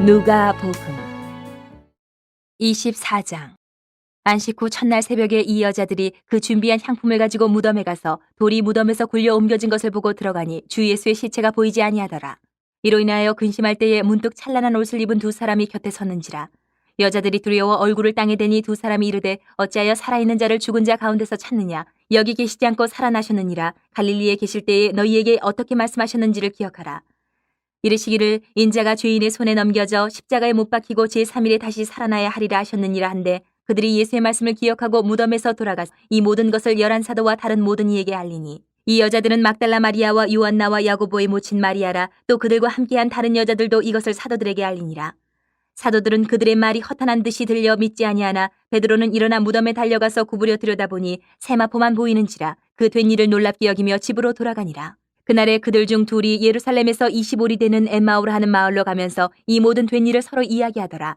누가복음 24장. 안식 후 첫날 새벽에 이 여자들이 그 준비한 향품을 가지고 무덤에 가서 돌이 무덤에서 굴려 옮겨진 것을 보고 들어가니 주 예수의 시체가 보이지 아니하더라. 이로 인하여 근심할 때에 문득 찬란한 옷을 입은 두 사람이 곁에 섰는지라. 여자들이 두려워 얼굴을 땅에 대니 두 사람이 이르되 어찌하여 살아있는 자를 죽은 자 가운데서 찾느냐. 여기 계시지 않고 살아나셨느니라. 갈릴리에 계실 때에 너희에게 어떻게 말씀하셨는지를 기억하라. 이르시기를 인자가 죄인의 손에 넘겨져 십자가에 못 박히고 제3일에 다시 살아나야 하리라 하셨느니라 한데 그들이 예수의 말씀을 기억하고 무덤에서 돌아가서 이 모든 것을 11사도와 다른 모든 이에게 알리니 이 여자들은 막달라 마리아와 요한나와 야고보의 모친 마리아라. 또 그들과 함께한 다른 여자들도 이것을 사도들에게 알리니라. 사도들은 그들의 말이 허탄한 듯이 들려 믿지 아니하나 베드로는 일어나 무덤에 달려가서 구부려 들여다보니 세마포만 보이는지라. 그 된 일을 놀랍게 여기며 집으로 돌아가니라. 그날에 그들 중 둘이 예루살렘에서 25리 되는 엠마오라 하는 마을로 가면서 이 모든 된 일을 서로 이야기하더라.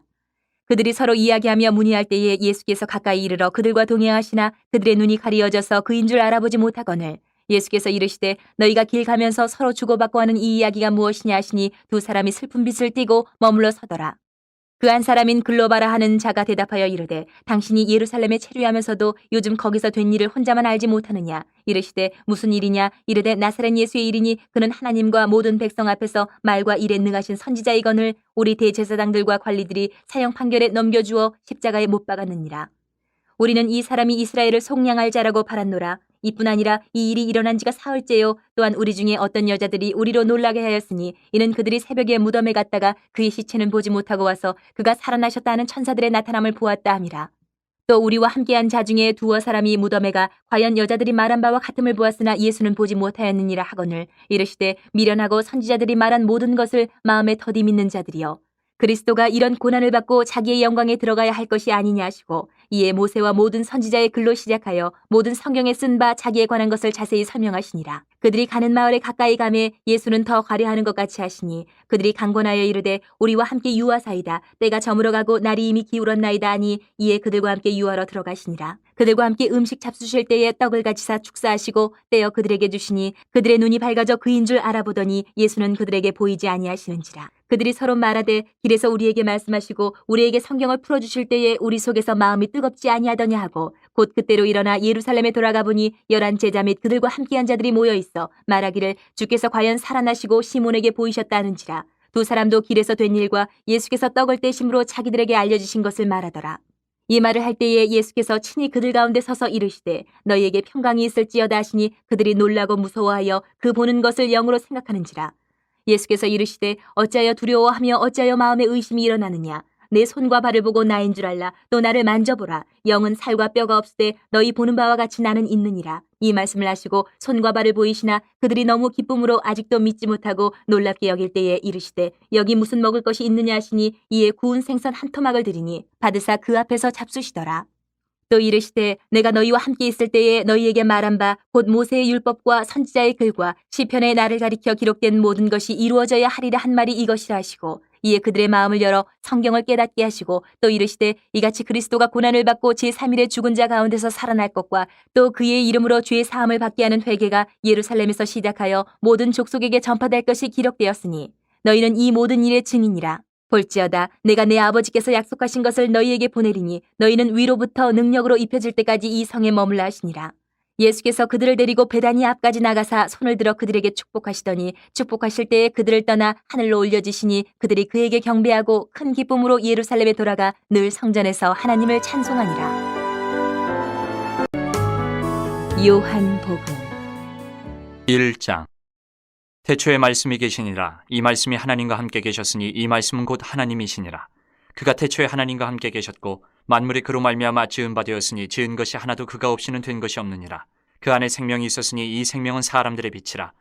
그들이 서로 이야기하며 문의할 때에 예수께서 가까이 이르러 그들과 동행하시나 그들의 눈이 가리어져서 그인 줄 알아보지 못하거늘 예수께서 이르시되 너희가 길 가면서 서로 주고받고 하는 이 이야기가 무엇이냐 하시니 두 사람이 슬픈 빛을 띠고 머물러 서더라. 그 한 사람인 글로바라 하는 자가 대답하여 이르되 당신이 예루살렘에 체류하면서도 요즘 거기서 된 일을 혼자만 알지 못하느냐. 이르시되 무슨 일이냐. 이르되 나사렛 예수의 일이니 그는 하나님과 모든 백성 앞에서 말과 일에 능하신 선지자이거늘 우리 대제사장들과 관리들이 사형 판결에 넘겨주어 십자가에 못 박았느니라. 우리는 이 사람이 이스라엘을 속량할 자라고 바랐노라. 이뿐 아니라 이 일이 일어난 지가 사흘째요. 또한 우리 중에 어떤 여자들이 우리로 놀라게 하였으니 이는 그들이 새벽에 무덤에 갔다가 그의 시체는 보지 못하고 와서 그가 살아나셨다 하는 천사들의 나타남을 보았다 함이라. 또 우리와 함께한 자 중에 두어 사람이 무덤에 가 과연 여자들이 말한 바와 같음을 보았으나 예수는 보지 못하였느니라 하거늘 이르시되 미련하고 선지자들이 말한 모든 것을 마음에 더디 믿는 자들이여 그리스도가 이런 고난을 받고 자기의 영광에 들어가야 할 것이 아니냐 하시고 이에 모세와 모든 선지자의 글로 시작하여 모든 성경에 쓴 바 자기에 관한 것을 자세히 설명하시니라. 그들이 가는 마을에 가까이 가매 예수는 더 가려하는 것 같이 하시니 그들이 강권하여 이르되 우리와 함께 유하사이다. 때가 저물어 가고 날이 이미 기울었나이다 하니 이에 그들과 함께 유하러 들어가시니라. 그들과 함께 음식 잡수실 때에 떡을 가지사 축사하시고 떼어 그들에게 주시니 그들의 눈이 밝아져 그인 줄 알아보더니 예수는 그들에게 보이지 아니하시는지라. 그들이 서로 말하되 길에서 우리에게 말씀하시고 우리에게 성경을 풀어주실 때에 우리 속에서 마음이 뜨겁지 아니하더냐 하고 곧 그때로 일어나 예루살렘에 돌아가 보니 11 제자 및 그들과 함께한 자들이 모여 있어 말하기를 주께서 과연 살아나시고 시몬에게 보이셨다 하는지라. 두 사람도 길에서 된 일과 예수께서 떡을 떼심으로 자기들에게 알려주신 것을 말하더라. 이 말을 할 때에 예수께서 친히 그들 가운데 서서 이르시되 너희에게 평강이 있을지어다 하시니 그들이 놀라고 무서워하여 그 보는 것을 영으로 생각하는지라. 예수께서 이르시되 어찌하여 두려워하며 어찌하여 마음에 의심이 일어나느냐. 내 손과 발을 보고 나인 줄 알라. 또 나를 만져보라. 영은 살과 뼈가 없으되 너희 보는 바와 같이 나는 있느니라. 이 말씀을 하시고 손과 발을 보이시나 그들이 너무 기쁨으로 아직도 믿지 못하고 놀랍게 여길 때에 이르시되 여기 무슨 먹을 것이 있느냐 하시니 이에 구운 생선 한 토막을 드리니 받으사 그 앞에서 잡수시더라. 또 이르시되 내가 너희와 함께 있을 때에 너희에게 말한 바 곧 모세의 율법과 선지자의 글과 시편에 나를 가리켜 기록된 모든 것이 이루어져야 하리라 한 말이 이것이라 하시고 이에 그들의 마음을 열어 성경을 깨닫게 하시고 또 이르시되 이같이 그리스도가 고난을 받고 제3일에 죽은 자 가운데서 살아날 것과 또 그의 이름으로 죄 사함을 받게 하는 회개가 예루살렘에서 시작하여 모든 족속에게 전파될 것이 기록되었으니 너희는 이 모든 일의 증인이라. 볼지어다 내가 내 아버지께서 약속하신 것을 너희에게 보내리니 너희는 위로부터 능력으로 입혀질 때까지 이 성에 머물라 하시니라. 예수께서 그들을 데리고 베다니 앞까지 나가사 손을 들어 그들에게 축복하시더니 축복하실 때에 그들을 떠나 하늘로 올려지시니 그들이 그에게 경배하고 큰 기쁨으로 예루살렘에 돌아가 늘 성전에서 하나님을 찬송하니라. 요한복음 1장. 태초에 말씀이 계시니라. 이 말씀이 하나님과 함께 계셨으니 이 말씀은 곧 하나님이시니라. 그가 태초에 하나님과 함께 계셨고 만물이 그로 말미암아 지은 바 되었으니 지은 것이 하나도 그가 없이는 된 것이 없느니라. 그 안에 생명이 있었으니 이 생명은 사람들의 빛이라.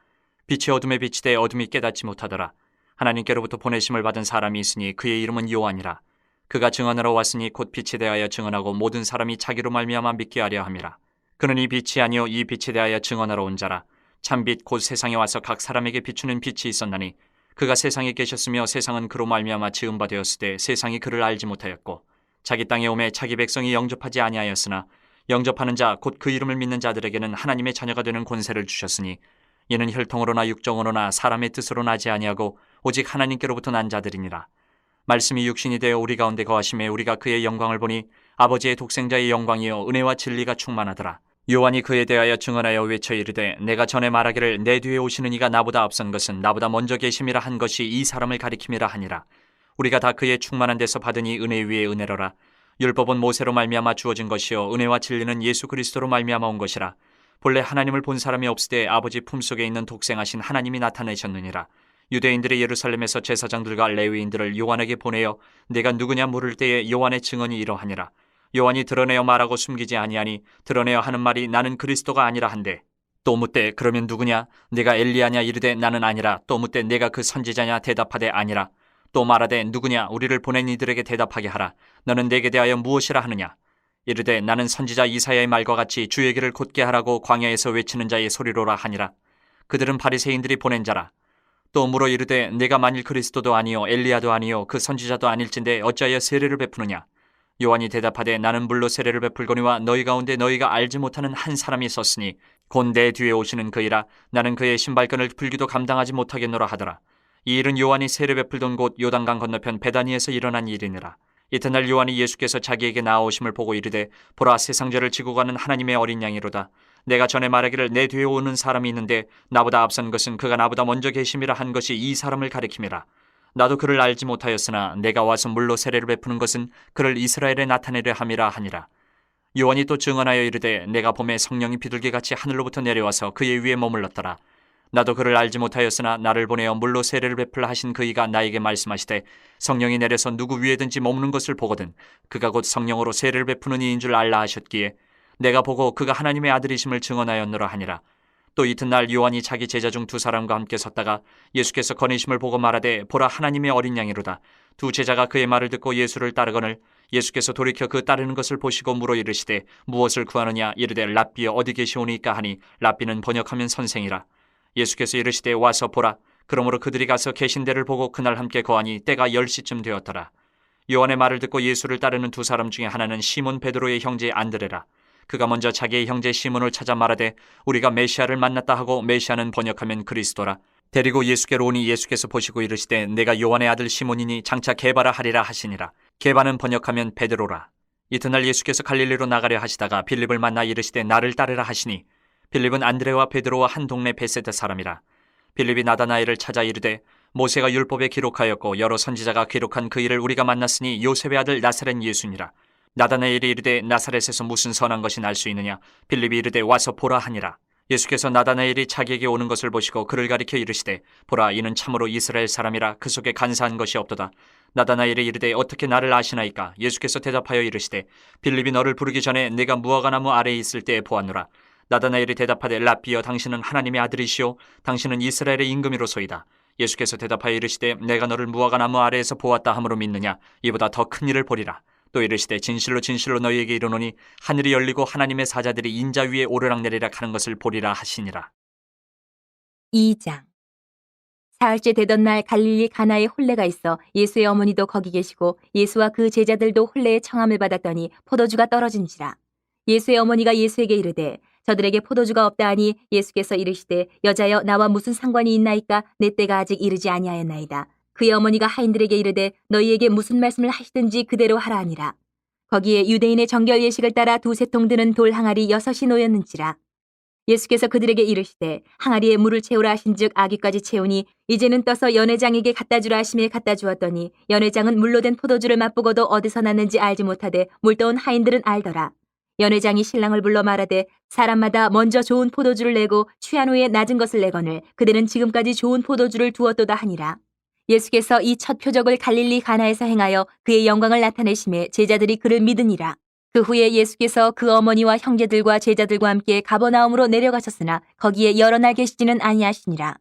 빛이 어둠에 비치되 어둠이 깨닫지 못하더라. 하나님께로부터 보내심을 받은 사람이 있으니 그의 이름은 요한이라. 그가 증언하러 왔으니 곧 빛에 대하여 증언하고 모든 사람이 자기로 말미암아 믿게 하려 함이라. 그는 이 빛이 아니요 이 빛에 대하여 증언하러 온 자라. 참빛 곧 세상에 와서 각 사람에게 비추는 빛이 있었나니 그가 세상에 계셨으며 세상은 그로 말미암아 지은 바 되었으되 세상이 그를 알지 못하였고 자기 땅에 오매 자기 백성이 영접하지 아니하였으나 영접하는 자 곧 그 이름을 믿는 자들에게는 하나님의 자녀가 되는 권세를 주셨으니 이는 혈통으로나 육정으로나 사람의 뜻으로 나지 아니하고 오직 하나님께로부터 난 자들이니라. 말씀이 육신이 되어 우리 가운데 거하심에 우리가 그의 영광을 보니 아버지의 독생자의 영광이요 은혜와 진리가 충만하더라. 요한이 그에 대하여 증언하여 외쳐 이르되 내가 전에 말하기를 내 뒤에 오시는 이가 나보다 앞선 것은 나보다 먼저 계심이라 한 것이 이 사람을 가리킴이라 하니라. 우리가 다 그의 충만한 데서 받으니 은혜 위에 은혜로라. 율법은 모세로 말미암아 주어진 것이요 은혜와 진리는 예수 그리스도로 말미암아 온 것이라. 본래 하나님을 본 사람이 없으되 아버지 품속에 있는 독생하신 하나님이 나타내셨느니라. 유대인들이 예루살렘에서 제사장들과 레위인들을 요한에게 보내어 내가 누구냐 물을 때에 요한의 증언이 이러하니라. 요한이 드러내어 말하고 숨기지 아니하니 드러내어 하는 말이 나는 그리스도가 아니라 한데 또 묻되 그러면 누구냐 내가 엘리야냐 이르되 나는 아니라 또 묻되 내가 그 선지자냐 대답하되 아니라 또 말하되 누구냐 우리를 보낸 이들에게 대답하게 하라. 너는 내게 대하여 무엇이라 하느냐 이르되 나는 선지자 이사야의 말과 같이 주의 길을 곧게 하라고 광야에서 외치는 자의 소리로라 하니라. 그들은 바리새인들이 보낸 자라. 또 물어 이르되 내가 만일 그리스도도 아니요 엘리야도 아니요 그 선지자도 아닐진데 어찌하여 세례를 베푸느냐. 요한이 대답하되 나는 물로 세례를 베풀거니와 너희 가운데 너희가 알지 못하는 한 사람이 있었으니 곧 내 뒤에 오시는 그이라. 나는 그의 신발끈을 풀기도 감당하지 못하겠노라 하더라. 이 일은 요한이 세례 베풀던 곳 요단강 건너편 베다니에서 일어난 일이니라. 이튿날 요한이 예수께서 자기에게 나아오심을 보고 이르되 보라 세상죄를 지고 가는 하나님의 어린 양이로다. 내가 전에 말하기를 내 뒤에 오는 사람이 있는데 나보다 앞선 것은 그가 나보다 먼저 계심이라 한 것이 이 사람을 가리킴이라. 나도 그를 알지 못하였으나 내가 와서 물로 세례를 베푸는 것은 그를 이스라엘에 나타내려 함이라 하니라. 요한이 또 증언하여 이르되 내가 봄에 성령이 비둘기같이 하늘로부터 내려와서 그의 위에 머물렀더라. 나도 그를 알지 못하였으나 나를 보내어 물로 세례를 베풀라 하신 그이가 나에게 말씀하시되 성령이 내려서 누구 위에든지 머무는 것을 보거든 그가 곧 성령으로 세례를 베푸는 이인 줄 알라 하셨기에 내가 보고 그가 하나님의 아들이심을 증언하였노라 하니라. 또 이튿날 요한이 자기 제자 중 두 사람과 함께 섰다가 예수께서 거니심을 보고 말하되 보라 하나님의 어린 양이로다. 두 제자가 그의 말을 듣고 예수를 따르거늘 예수께서 돌이켜 그 따르는 것을 보시고 물어 이르시되 무엇을 구하느냐 이르되 랍비여 어디 계시오니까 하니 랍비는 번역하면 선생이라. 예수께서 이르시되 와서 보라. 그러므로 그들이 가서 계신 데를 보고 그날 함께 거하니 때가 10시쯤 되었더라. 요한의 말을 듣고 예수를 따르는 두 사람 중에 하나는 시몬 베드로의 형제 안드레라. 그가 먼저 자기의 형제 시몬을 찾아 말하되 우리가 메시아를 만났다 하고 메시아는 번역하면 그리스도라. 데리고 예수께로 오니 예수께서 보시고 이르시되 내가 요한의 아들 시몬이니 장차 게바라 하리라 하시니라. 게바는 번역하면 베드로라. 이튿날 예수께서 갈릴리로 나가려 하시다가 빌립을 만나 이르시되 나를 따르라 하시니 빌립은 안드레와 베드로와 한 동네 베세다 사람이라. 빌립이 나다나엘을 찾아 이르되 모세가 율법에 기록하였고 여러 선지자가 기록한 그 일을 우리가 만났으니 요셉의 아들 나사렛 예수니라. 나다나엘이 이르되 나사렛에서 무슨 선한 것이 날 수 있느냐. 빌립이 이르되 와서 보라 하니라. 예수께서 나다나엘이 자기에게 오는 것을 보시고 그를 가리켜 이르시되 보라 이는 참으로 이스라엘 사람이라 그 속에 간사한 것이 없도다. 나다나엘이 이르되 어떻게 나를 아시나이까. 예수께서 대답하여 이르시되 빌립이 너를 부르기 전에 내가 무화과 나무 아래에 있을 때에 보았노라. 나다나엘이 대답하되 랍비여 당신은 하나님의 아들이시오 당신은 이스라엘의 임금이로소이다. 예수께서 대답하여 이르시되 내가 너를 무화과 나무 아래에서 보았다 함으로 믿느냐. 이보다 더 큰 일을 보리라. 또 이르시되 진실로 진실로 너희에게 이르노니 하늘이 열리고 하나님의 사자들이 인자 위에 오르락내리락 하는 것을 보리라 하시니라. 2장. 사흘째 되던 날 갈릴리 가나에 혼례가 있어 예수의 어머니도 거기 계시고 예수와 그 제자들도 혼례의 청함을 받았더니 포도주가 떨어진지라. 예수의 어머니가 예수에게 이르되 저들에게 포도주가 없다 하니 예수께서 이르시되 여자여 나와 무슨 상관이 있나이까 내 때가 아직 이르지 아니하였나이다. 그의 어머니가 하인들에게 이르되 너희에게 무슨 말씀을 하시든지 그대로 하라 하니라. 거기에 유대인의 정결 예식을 따라 두세 통 드는 돌 항아리 6이 놓였는지라. 예수께서 그들에게 이르시되 항아리에 물을 채우라 하신즉 아귀까지 채우니 이제는 떠서 연회장에게 갖다 주라 하심에 갖다 주었더니 연회장은 물로 된 포도주를 맛보고도 어디서 났는지 알지 못하되 물떠온 하인들은 알더라. 연회장이 신랑을 불러 말하되 사람마다 먼저 좋은 포도주를 내고 취한 후에 낮은 것을 내거늘 그대는 지금까지 좋은 포도주를 두었도다 하니라. 예수께서 이 첫 표적을 갈릴리 가나에서 행하여 그의 영광을 나타내심에 제자들이 그를 믿으니라. 그 후에 예수께서 그 어머니와 형제들과 제자들과 함께 가버나움으로 내려가셨으나 거기에 여러 날 계시지는 아니하시니라.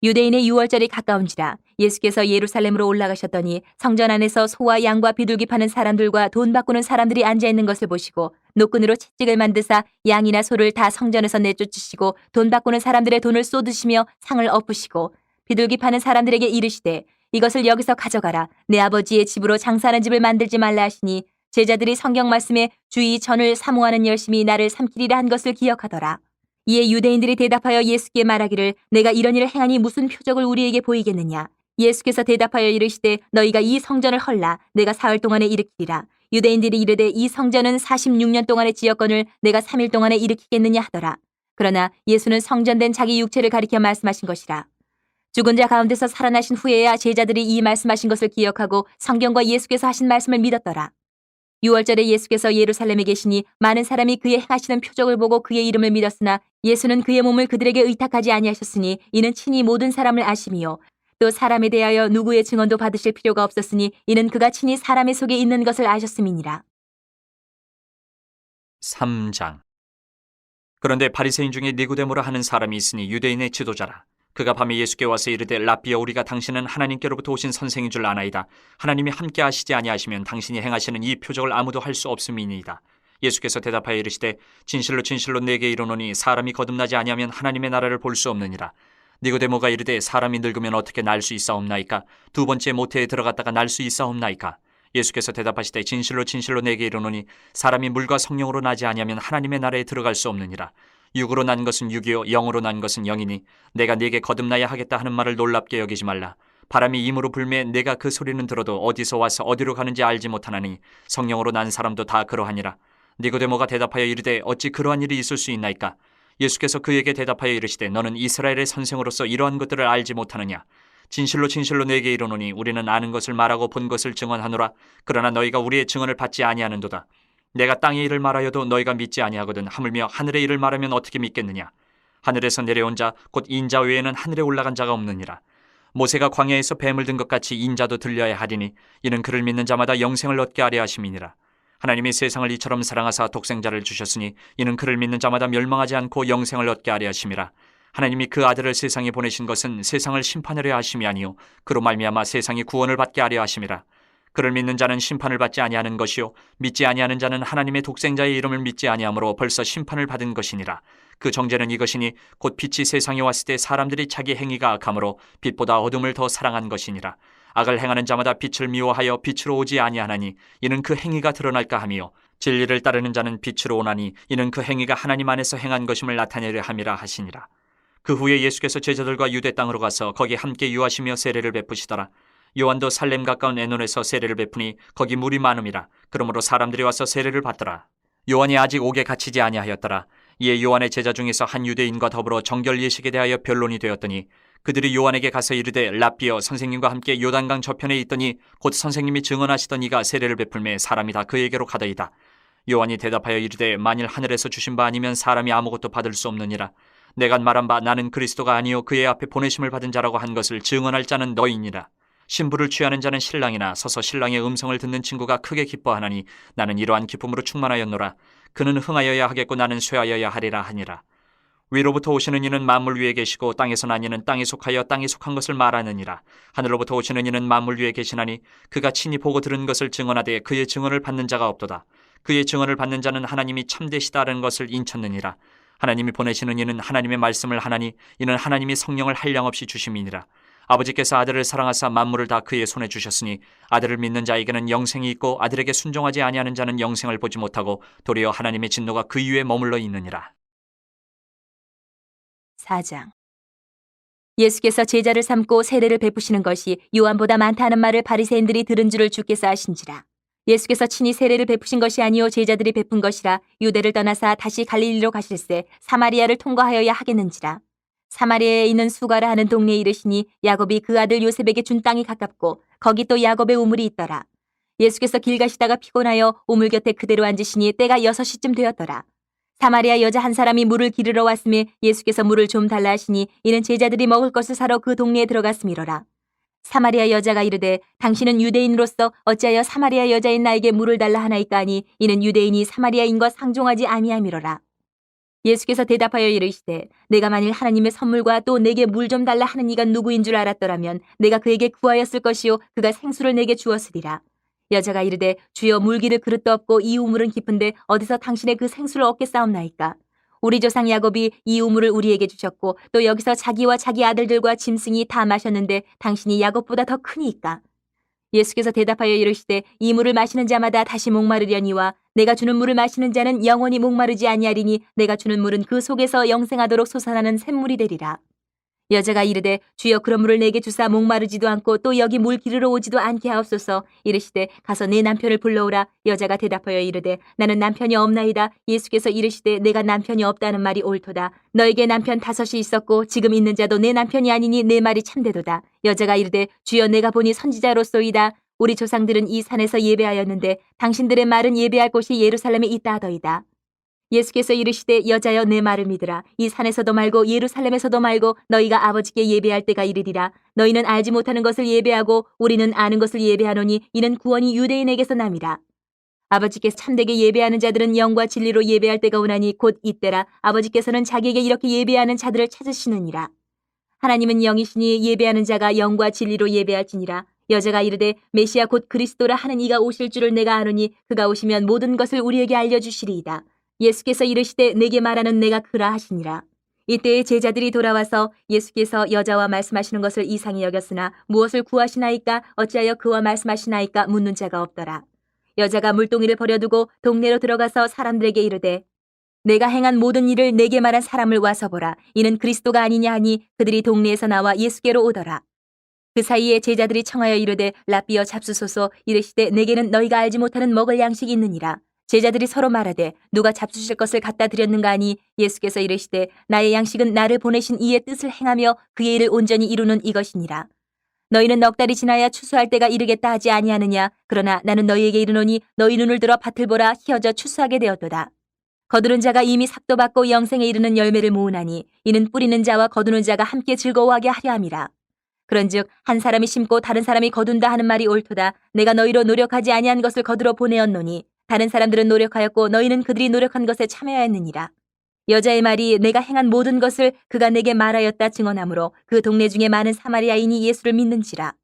유대인의 유월절이 가까운지라 예수께서 예루살렘으로 올라가셨더니 성전 안에서 소와 양과 비둘기 파는 사람들과 돈 바꾸는 사람들이 앉아있는 것을 보시고 노끈으로 채찍을 만드사 양이나 소를 다 성전에서 내쫓으시고 돈 바꾸는 사람들의 돈을 쏟으시며 상을 엎으시고 비둘기 파는 사람들에게 이르시되 이것을 여기서 가져가라. 내 아버지의 집으로 장사하는 집을 만들지 말라 하시니 제자들이 성경 말씀에 주의 전을 사모하는 열심이 나를 삼키리라 한 것을 기억하더라. 이에 유대인들이 대답하여 예수께 말하기를 내가 이런 일을 행하니 무슨 표적을 우리에게 보이겠느냐. 예수께서 대답하여 이르시되 너희가 이 성전을 헐라 내가 사흘 동안에 일으키리라. 유대인들이 이르되 이 성전은 46년 동안의 지역건을 내가 3일 동안에 일으키겠느냐 하더라. 그러나 예수는 성전된 자기 육체를 가리켜 말씀하신 것이라. 죽은 자 가운데서 살아나신 후에야 제자들이 이 말씀하신 것을 기억하고 성경과 예수께서 하신 말씀을 믿었더라. 6월절에 예수께서 예루살렘에 계시니 많은 사람이 그의 행하시는 표적을 보고 그의 이름을 믿었으나 예수는 그의 몸을 그들에게 의탁하지 아니하셨으니 이는 친히 모든 사람을 아심이요 또 사람에 대하여 누구의 증언도 받으실 필요가 없었으니 이는 그가 친히 사람의 속에 있는 것을 아셨음이니라. 3장. 그런데 바리새인 중에 니고데모라 하는 사람이 있으니 유대인의 지도자라. 그가 밤에 예수께 와서 이르되 라삐여 우리가 당신은 하나님께로부터 오신 선생인 줄 아나이다. 하나님이 함께 하시지 아니하시면 당신이 행하시는 이 표적을 아무도 할 수 없음이니이다. 예수께서 대답하여 이르시되 진실로 진실로 내게 이르노니 사람이 거듭나지 아니하면 하나님의 나라를 볼 수 없느니라. 니고데모가 이르되 사람이 늙으면 어떻게 날 수 있사옵나이까? 두 번째 모태에 들어갔다가 날 수 있사옵나이까? 예수께서 대답하시되 진실로 진실로 내게 이르노니 사람이 물과 성령으로 나지 아니하면 하나님의 나라에 들어갈 수 없느니라. 육으로 난 것은 육이요 영으로 난 것은 영이니 내가 네게 거듭나야 하겠다 하는 말을 놀랍게 여기지 말라. 바람이 임으로 불매 내가 그 소리는 들어도 어디서 와서 어디로 가는지 알지 못하나니 성령으로 난 사람도 다 그러하니라. 니고데모가 대답하여 이르되 어찌 그러한 일이 있을 수 있나이까? 예수께서 그에게 대답하여 이르시되 너는 이스라엘의 선생으로서 이러한 것들을 알지 못하느냐? 진실로 진실로 내게 이르노니 우리는 아는 것을 말하고 본 것을 증언하노라. 그러나 너희가 우리의 증언을 받지 아니하는도다. 내가 땅의 일을 말하여도 너희가 믿지 아니하거든 하물며 하늘의 일을 말하면 어떻게 믿겠느냐? 하늘에서 내려온 자 곧 인자 외에는 하늘에 올라간 자가 없느니라. 모세가 광야에서 뱀을 든 것 같이 인자도 들려야 하리니 이는 그를 믿는 자마다 영생을 얻게 하려 하심이니라. 하나님이 세상을 이처럼 사랑하사 독생자를 주셨으니 이는 그를 믿는 자마다 멸망하지 않고 영생을 얻게 하려 하심이라. 하나님이 그 아들을 세상에 보내신 것은 세상을 심판하려 하심이 아니요 그로 말미암아 세상이 구원을 받게 하려 하심이라. 그를 믿는 자는 심판을 받지 아니하는 것이요 믿지 아니하는 자는 하나님의 독생자의 이름을 믿지 아니하므로 벌써 심판을 받은 것이니라. 그 정죄는 이것이니 곧 빛이 세상에 왔을 때 사람들이 자기 행위가 악함으로 빛보다 어둠을 더 사랑한 것이니라. 악을 행하는 자마다 빛을 미워하여 빛으로 오지 아니하나니 이는 그 행위가 드러날까 하며 진리를 따르는 자는 빛으로 오나니 이는 그 행위가 하나님 안에서 행한 것임을 나타내려 함이라 하시니라. 그 후에 예수께서 제자들과 유대 땅으로 가서 거기 함께 유하시며 세례를 베푸시더라. 요한도 살렘 가까운 에논에서 세례를 베푸니 거기 물이 많음이라. 그러므로 사람들이 와서 세례를 받더라. 요한이 아직 옥에 갇히지 아니하였더라. 이에 요한의 제자 중에서 한 유대인과 더불어 정결 예식에 대하여 변론이 되었더니 그들이 요한에게 가서 이르되 라삐여 선생님과 함께 요단강 저편에 있더니 곧 선생님이 증언하시던 이가 세례를 베풀매 사람이 다 그에게로 가더이다. 요한이 대답하여 이르되 만일 하늘에서 주신 바 아니면 사람이 아무것도 받을 수 없느니라. 내가 말한 바 나는 그리스도가 아니요 그의 앞에 보내심을 받은 자라고 한 것을 증언할 자는 너희니라. 신부를 취하는 자는 신랑이나 서서 신랑의 음성을 듣는 친구가 크게 기뻐하나니 나는 이러한 기쁨으로 충만하였노라. 그는 흥하여야 하겠고 나는 쇠하여야 하리라 하니라. 위로부터 오시는 이는 만물 위에 계시고 땅에서 난 이는 땅에 속하여 땅에 속한 것을 말하느니라. 하늘로부터 오시는 이는 만물 위에 계시나니 그가 친히 보고 들은 것을 증언하되 그의 증언을 받는 자가 없도다. 그의 증언을 받는 자는 하나님이 참되시다는 것을 인쳤느니라. 하나님이 보내시는 이는 하나님의 말씀을 하나니 이는 하나님이 성령을 한량없이 주심이니라. 아버지께서 아들을 사랑하사 만물을 다 그의 손에 주셨으니 아들을 믿는 자에게는 영생이 있고 아들에게 순종하지 아니하는 자는 영생을 보지 못하고 도리어 하나님의 진노가 그 위에 머물러 있느니라. 4장. 예수께서 제자를 삼고 세례를 베푸시는 것이 요한보다 많다는 말을 바리새인들이 들은 줄을 주께서 아신지라. 예수께서 친히 세례를 베푸신 것이 아니요 제자들이 베푼 것이라. 유대를 떠나사 다시 갈릴리로 가실새 사마리아를 통과하여야 하겠는지라. 사마리아에 있는 수가라 하는 동네에 이르시니 야곱이 그 아들 요셉에게 준 땅이 가깝고 거기 또 야곱의 우물이 있더라. 예수께서 길 가시다가 피곤하여 우물 곁에 그대로 앉으시니 때가 6시쯤 되었더라. 사마리아 여자 한 사람이 물을 기르러 왔음에 예수께서 물을 좀 달라 하시니 이는 제자들이 먹을 것을 사러 그 동네에 들어갔음이로라. 사마리아 여자가 이르되 당신은 유대인으로서 어찌하여 사마리아 여자인 나에게 물을 달라 하나이까 하니 이는 유대인이 사마리아인과 상종하지 아니함이로라. 예수께서 대답하여 이르시되 내가 만일 하나님의 선물과 또 내게 물 좀 달라 하는 이가 누구인 줄 알았더라면 내가 그에게 구하였을 것이요 그가 생수를 내게 주었으리라. 여자가 이르되 주여 물기를 그릇도 없고 이 우물은 깊은데 어디서 당신의 그 생수를 얻겠사옵나이까. 우리 조상 야곱이 이 우물을 우리에게 주셨고 또 여기서 자기와 자기 아들들과 짐승이 다 마셨는데 당신이 야곱보다 더 크니이까. 예수께서 대답하여 이르시되 이 물을 마시는 자마다 다시 목마르려니와 내가 주는 물을 마시는 자는 영원히 목마르지 아니하리니 내가 주는 물은 그 속에서 영생하도록 솟아나는 샘물이 되리라. 여자가 이르되 주여 그런 물을 내게 주사 목마르지도 않고 또 여기 물 기르러 오지도 않게 하옵소서. 이르시되 가서 내 남편을 불러오라. 여자가 대답하여 이르되 나는 남편이 없나이다. 예수께서 이르시되 내가 남편이 없다는 말이 옳도다. 너에게 남편 5이 있었고 지금 있는 자도 내 남편이 아니니 내 말이 참되도다. 여자가 이르되 주여 내가 보니 선지자로소이다. 우리 조상들은 이 산에서 예배하였는데 당신들의 말은 예배할 곳이 예루살렘에 있다 하더이다. 예수께서 이르시되 여자여 내 말을 믿으라. 이 산에서도 말고 예루살렘에서도 말고 너희가 아버지께 예배할 때가 이르리라. 너희는 알지 못하는 것을 예배하고 우리는 아는 것을 예배하노니 이는 구원이 유대인에게서 남이라. 아버지께서 참되게 예배하는 자들은 영과 진리로 예배할 때가 오나니 곧 이때라. 아버지께서는 자기에게 이렇게 예배하는 자들을 찾으시느니라. 하나님은 영이시니 예배하는 자가 영과 진리로 예배할지니라. 여자가 이르되 메시아 곧 그리스도라 하는 이가 오실 줄을 내가 아노니 그가 오시면 모든 것을 우리에게 알려주시리이다. 예수께서 이르시되 내게 말하는 내가 그라 하시니라. 이때에 제자들이 돌아와서 예수께서 여자와 말씀하시는 것을 이상히 여겼으나 무엇을 구하시나이까 어찌하여 그와 말씀하시나이까 묻는 자가 없더라. 여자가 물동이를 버려두고 동네로 들어가서 사람들에게 이르되 내가 행한 모든 일을 내게 말한 사람을 와서 보라. 이는 그리스도가 아니냐 하니 그들이 동네에서 나와 예수께로 오더라. 그 사이에 제자들이 청하여 이르되 랍비여 잡수소서. 이르시되 내게는 너희가 알지 못하는 먹을 양식이 있느니라. 제자들이 서로 말하되 누가 잡수실 것을 갖다 드렸는가 하니 예수께서 이르시되 나의 양식은 나를 보내신 이의 뜻을 행하며 그의 일을 온전히 이루는 이것이니라. 너희는 넉 달이 지나야 추수할 때가 이르겠다 하지 아니하느냐. 그러나 나는 너희에게 이르노니 너희 눈을 들어 밭을 보라. 희어져 추수하게 되었도다. 거두는 자가 이미 삭도 받고 영생에 이르는 열매를 모으나니 이는 뿌리는 자와 거두는 자가 함께 즐거워하게 하려 함이라. 그런즉 한 사람이 심고 다른 사람이 거둔다 하는 말이 옳도다. 내가 너희로 노력하지 아니한 것을 거두러 보내었노니 다른 사람들은 노력하였고 너희는 그들이 노력한 것에 참여하였느니라. 여자의 말이 내가 행한 모든 것을 그가 내게 말하였다 증언하므로 그 동네 중에 많은 사마리아인이 예수를 믿는지라.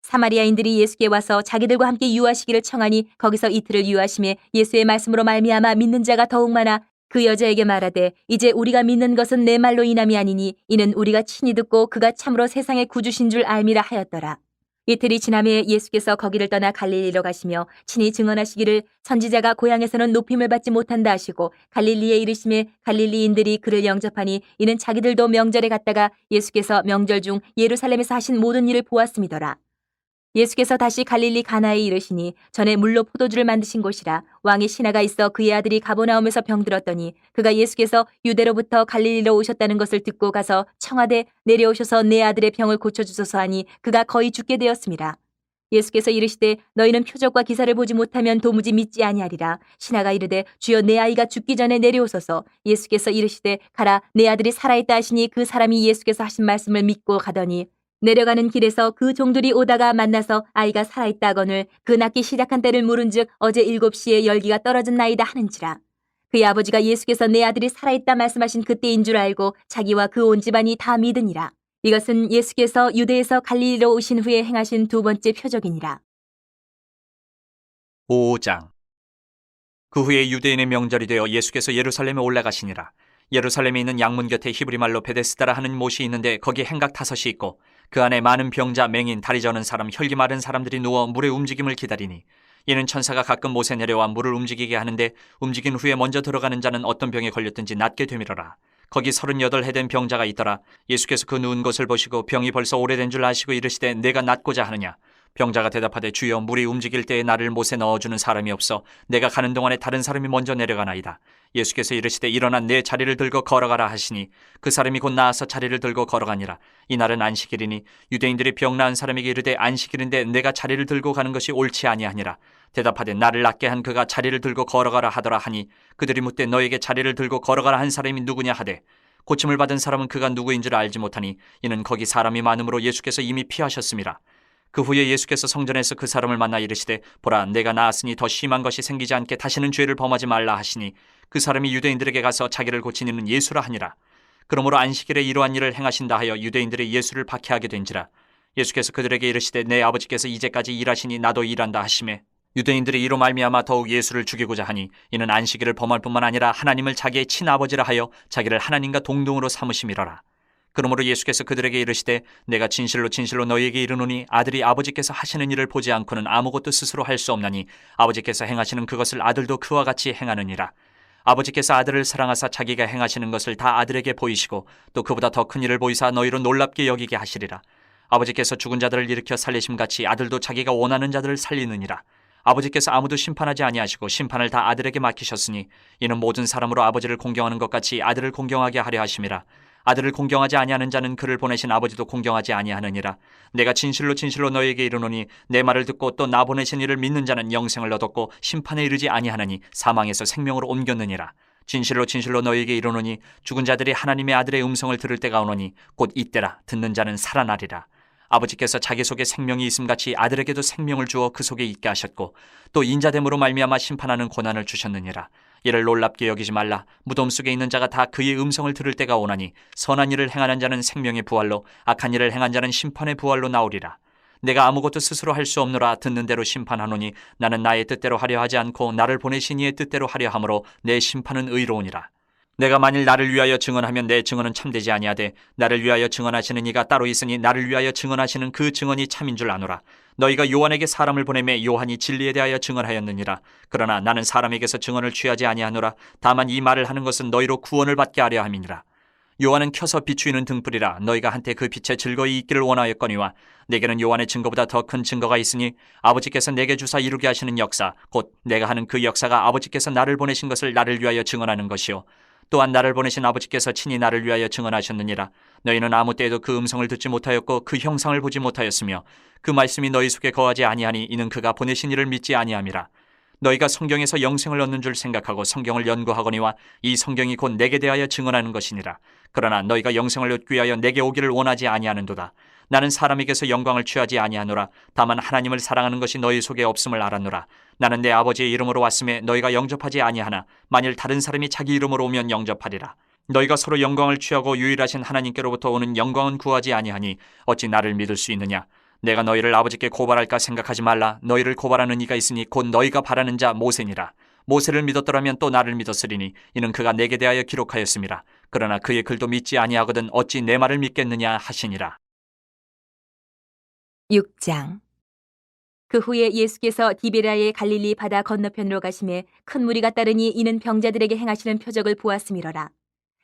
사마리아인들이 예수께 와서 자기들과 함께 유하시기를 청하니 거기서 이틀을 유하심에 예수의 말씀으로 말미암아 믿는 자가 더욱 많아 그 여자에게 말하되 이제 우리가 믿는 것은 내 말로 인함이 아니니 이는 우리가 친히 듣고 그가 참으로 세상의 구주신 줄 알미라 하였더라. 이틀이 지남에 예수께서 거기를 떠나 갈릴리로 가시며 친히 증언하시기를 선지자가 고향에서는 높임을 받지 못한다 하시고 갈릴리에 이르심에 갈릴리인들이 그를 영접하니 이는 자기들도 명절에 갔다가 예수께서 명절 중 예루살렘에서 하신 모든 일을 보았음이더라. 예수께서 다시 갈릴리 가나에 이르시니 전에 물로 포도주를 만드신 곳이라. 왕의 신하가 있어 그의 아들이 가버나움에서 병들었더니 그가 예수께서 유대로부터 갈릴리로 오셨다는 것을 듣고 가서 청하되 내려오셔서 내 아들의 병을 고쳐주소서 하니 그가 거의 죽게 되었습니다. 예수께서 이르시되 너희는 표적과 기사를 보지 못하면 도무지 믿지 아니하리라. 신하가 이르되 주여 내 아이가 죽기 전에 내려오소서. 예수께서 이르시되 가라 내 아들이 살아있다 하시니 그 사람이 예수께서 하신 말씀을 믿고 가더니 내려가는 길에서 그 종들이 오다가 만나서 아이가 살아있다거늘 그 낳기 시작한 때를 물은즉 어제 7시에 열기가 떨어졌나이다 하는지라. 그의 아버지가 예수께서 내 아들이 살아있다 말씀하신 그때인 줄 알고 자기와 그 온 집안이 다 믿으니라. 이것은 예수께서 유대에서 갈릴리로 오신 후에 행하신 두 번째 표적이니라. 5장. 그 후에 유대인의 명절이 되어 예수께서 예루살렘에 올라가시니라. 예루살렘에 있는 양문 곁에 히브리말로 베데스다라 하는 못이 있는데 거기 행각 5이 있고 그 안에 많은 병자, 맹인, 다리 저는 사람, 혈기 마른 사람들이 누워 물의 움직임을 기다리니 이는 천사가 가끔 못에 내려와 물을 움직이게 하는데 움직인 후에 먼저 들어가는 자는 어떤 병에 걸렸든지 낫게 되밀어라. 거기 38해 된 병자가 있더라. 예수께서 그 누운 것을 보시고 병이 벌써 오래된 줄 아시고 이르시되 내가 낫고자 하느냐. 병자가 대답하되 주여 물이 움직일 때에 나를 못에 넣어주는 사람이 없어 내가 가는 동안에 다른 사람이 먼저 내려가나이다. 예수께서 이르시되 일어나 내 자리를 들고 걸어가라 하시니 그 사람이 곧 나아서 자리를 들고 걸어가니라. 이날은 안식일이니 유대인들이 병 나은 사람에게 이르되 안식일인데 내가 자리를 들고 가는 것이 옳지 아니하니라. 대답하되 나를 낫게 한 그가 자리를 들고 걸어가라 하더라 하니 그들이 묻되 너에게 자리를 들고 걸어가라 한 사람이 누구냐 하되 고침을 받은 사람은 그가 누구인 줄 알지 못하니 이는 거기 사람이 많음으로 예수께서 이미 피하셨음이라. 그 후에 예수께서 성전에서 그 사람을 만나 이르시되 보라 내가 나았으니 더 심한 것이 생기지 않게 다시는 죄를 범하지 말라 하시니 그 사람이 유대인들에게 가서 자기를 고친 이는 예수라 하니라. 그러므로 안식일에 이러한 일을 행하신다 하여 유대인들이 예수를 박해하게 된지라. 예수께서 그들에게 이르시되 내 아버지께서 이제까지 일하시니 나도 일한다 하시매 유대인들이 이로 말미암아 더욱 예수를 죽이고자 하니 이는 안식일을 범할 뿐만 아니라 하나님을 자기의 친아버지라 하여 자기를 하나님과 동등으로 삼으심이로라. 그러므로 예수께서 그들에게 이르시되 내가 진실로 진실로 너희에게 이르노니 아들이 아버지께서 하시는 일을 보지 않고는 아무것도 스스로 할 수 없나니 아버지께서 행하시는 그것을 아들도 그와 같이 행하느니라. 아버지께서 아들을 사랑하사 자기가 행하시는 것을 다 아들에게 보이시고 또 그보다 더 큰 일을 보이사 너희로 놀랍게 여기게 하시리라. 아버지께서 죽은 자들을 일으켜 살리심같이 아들도 자기가 원하는 자들을 살리느니라. 아버지께서 아무도 심판하지 아니하시고 심판을 다 아들에게 맡기셨으니 이는 모든 사람으로 아버지를 공경하는 것 같이 아들을 공경하게 하려 하심이라. 아들을 공경하지 아니하는 자는 그를 보내신 아버지도 공경하지 아니하느니라. 내가 진실로 진실로 너희에게 이르노니 내 말을 듣고 또 나 보내신 이를 믿는 자는 영생을 얻었고 심판에 이르지 아니하느니 사망에서 생명으로 옮겼느니라. 진실로 진실로 너희에게 이르노니 죽은 자들이 하나님의 아들의 음성을 들을 때가 오노니 곧 이때라. 듣는 자는 살아나리라. 아버지께서 자기 속에 생명이 있음같이 아들에게도 생명을 주어 그 속에 있게 하셨고 또 인자됨으로 말미암아 심판하는 고난을 주셨느니라. 이를 놀랍게 여기지 말라. 무덤 속에 있는 자가 다 그의 음성을 들을 때가 오나니 선한 일을 행하는 자는 생명의 부활로 악한 일을 행한 자는 심판의 부활로 나오리라. 내가 아무것도 스스로 할 수 없노라. 듣는 대로 심판하노니 나는 나의 뜻대로 하려 하지 않고 나를 보내신 이의 뜻대로 하려 함으로 내 심판은 의로우니라. 내가 만일 나를 위하여 증언하면 내 증언은 참되지 아니하되 나를 위하여 증언하시는 이가 따로 있으니 나를 위하여 증언하시는 그 증언이 참인 줄 아노라. 너희가 요한에게 사람을 보내매 요한이 진리에 대하여 증언하였느니라. 그러나 나는 사람에게서 증언을 취하지 아니하노라. 다만 이 말을 하는 것은 너희로 구원을 받게 하려 함이니라. 요한은 켜서 비추이는 등불이라. 너희가 한때 그 빛에 즐거이 있기를 원하였거니와 내게는 요한의 증거보다 더 큰 증거가 있으니 아버지께서 내게 주사 이루게 하시는 역사 곧 내가 하는 그 역사가 아버지께서 나를 보내신 것을 나를 위하여 증언하는 것이요 또한 나를 보내신 아버지께서 친히 나를 위하여 증언하셨느니라. 너희는 아무 때에도 그 음성을 듣지 못하였고 그 형상을 보지 못하였으며 그 말씀이 너희 속에 거하지 아니하니 이는 그가 보내신 이를 믿지 아니함이라. 너희가 성경에서 영생을 얻는 줄 생각하고 성경을 연구하거니와 이 성경이 곧 내게 대하여 증언하는 것이니라. 그러나 너희가 영생을 얻기 위하여 내게 오기를 원하지 아니하는도다. 나는 사람에게서 영광을 취하지 아니하노라. 다만 하나님을 사랑하는 것이 너희 속에 없음을 알았노라. 나는 내 아버지의 이름으로 왔음에 너희가 영접하지 아니하나 만일 다른 사람이 자기 이름으로 오면 영접하리라. 너희가 서로 영광을 취하고 유일하신 하나님께로부터 오는 영광은 구하지 아니하니 어찌 나를 믿을 수 있느냐. 내가 너희를 아버지께 고발할까 생각하지 말라. 너희를 고발하는 이가 있으니 곧 너희가 바라는 자 모세니라. 모세를 믿었더라면 또 나를 믿었으리니 이는 그가 내게 대하여 기록하였음이라. 그러나 그의 글도 믿지 아니하거든 어찌 내 말을 믿겠느냐 하시니라. 6장. 그 후에 예수께서 디베라의 갈릴리 바다 건너편으로 가심에 큰 무리가 따르니 이는 병자들에게 행하시는 표적을 보았음이러라.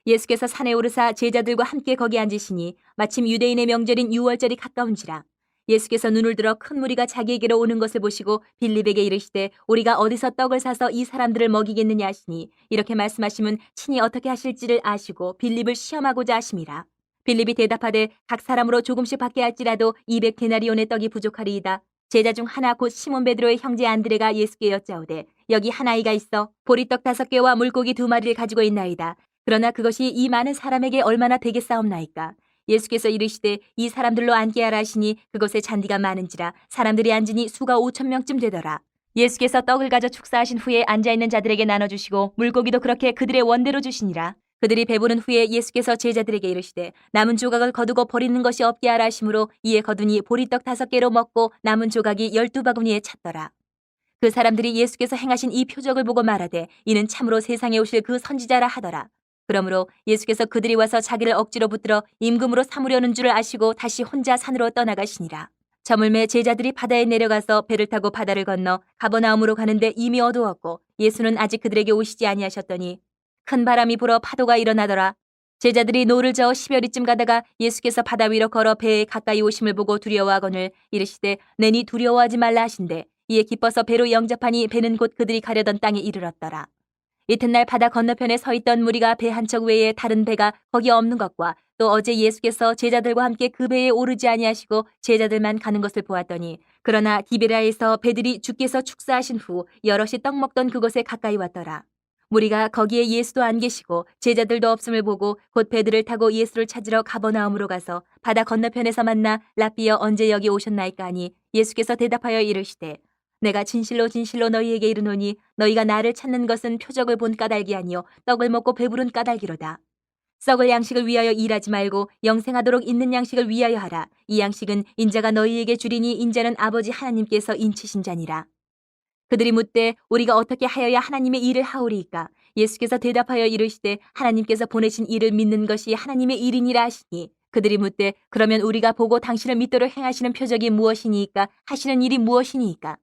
예수께서 산에 오르사 제자들과 함께 거기 앉으시니 마침 유대인의 명절인 유월절이 가까운지라. 예수께서 눈을 들어 큰 무리가 자기에게로 오는 것을 보시고 빌립에게 이르시되 우리가 어디서 떡을 사서 이 사람들을 먹이겠느냐 하시니 이렇게 말씀하시면 친히 어떻게 하실지를 아시고 빌립을 시험하고자 하심이라. 빌립이 대답하되 각 사람으로 조금씩 받게 할지라도 200데나리온의 떡이 부족하리이다. 제자 중 하나 곧 시몬 베드로의 형제 안드레가 예수께 여짜오되 여기 한 아이가 있어 보리떡 5개와 물고기 2마리를 가지고 있나이다. 그러나 그것이 이 많은 사람에게 얼마나 되겠사옵나이까. 예수께서 이르시되 이 사람들로 앉게 하라 하시니 그곳에 잔디가 많은지라 사람들이 앉으니 수가 5,000명쯤 되더라. 예수께서 떡을 가져 축사하신 후에 앉아있는 자들에게 나눠주시고 물고기도 그렇게 그들의 원대로 주시니라. 그들이 배부른 후에 예수께서 제자들에게 이르시되 남은 조각을 거두고 버리는 것이 없게 하라 하심으로 이에 거두니 보리떡 5개로 먹고 남은 조각이 12바구니에 찼더라. 그 사람들이 예수께서 행하신 이 표적을 보고 말하되 이는 참으로 세상에 오실 그 선지자라 하더라. 그러므로 예수께서 그들이 와서 자기를 억지로 붙들어 임금으로 삼으려는 줄을 아시고 다시 혼자 산으로 떠나가시니라. 저물매 제자들이 바다에 내려가서 배를 타고 바다를 건너 가버나움으로 가는데 이미 어두웠고 예수는 아직 그들에게 오시지 아니하셨더니 큰 바람이 불어 파도가 일어나더라. 제자들이 노를 저어 10여리쯤 가다가 예수께서 바다 위로 걸어 배에 가까이 오심을 보고 두려워하거늘 이르시되 내니 두려워하지 말라 하신대 이에 기뻐서 배로 영접하니 배는 곧 그들이 가려던 땅에 이르렀더라. 이튿날 바다 건너편에 서 있던 무리가 배 한 척 외에 다른 배가 거기 없는 것과 또 어제 예수께서 제자들과 함께 그 배에 오르지 아니하시고 제자들만 가는 것을 보았더니 그러나 디베라에서 배들이 주께서 축사하신 후 여럿이 떡 먹던 그곳에 가까이 왔더라. 무리가 거기에 예수도 안 계시고 제자들도 없음을 보고 곧 배들을 타고 예수를 찾으러 가버나움으로 가서 바다 건너편에서 만나 랍비여 언제 여기 오셨나이까 하니 예수께서 대답하여 이르시되 내가 진실로 진실로 너희에게 이르노니 너희가 나를 찾는 것은 표적을 본 까닭이 아니요 떡을 먹고 배부른 까닭이로다. 썩을 양식을 위하여 일하지 말고 영생하도록 있는 양식을 위하여 하라. 이 양식은 인자가 너희에게 주리니 인자는 아버지 하나님께서 인치신 자니라. 그들이 묻되 우리가 어떻게 하여야 하나님의 일을 하오리이까. 예수께서 대답하여 이르시되 하나님께서 보내신 이를 믿는 것이 하나님의 일이니라 하시니 그들이 묻되 그러면 우리가 보고 당신을 믿도록 행하시는 표적이 무엇이니이까 하시는 일이 무엇이니이까.